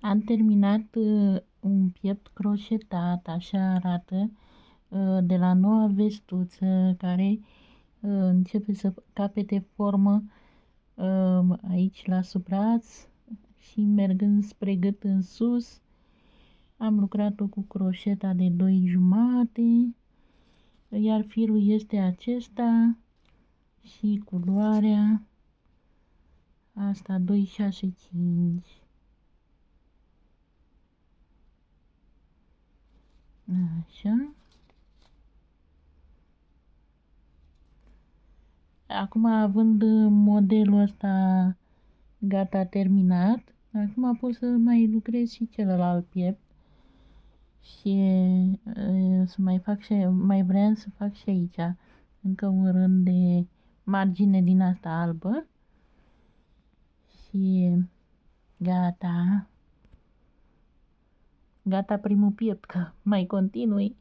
Am terminat un piept croșetat, așa arată, de la noua vestuță, care începe să capete formă aici la sub braț și mergând spre gât în sus. Am lucrat-o cu croșeta de 2,5, iar firul este acesta și culoarea asta 265. Așa. Acum, având modelul ăsta gata terminat, acum pot să mai lucrez și celălalt piept și să mai fac și, mai vreau să fac și aici încă un rând de margine din asta albă și gata. Gata primul piept, că mai continui.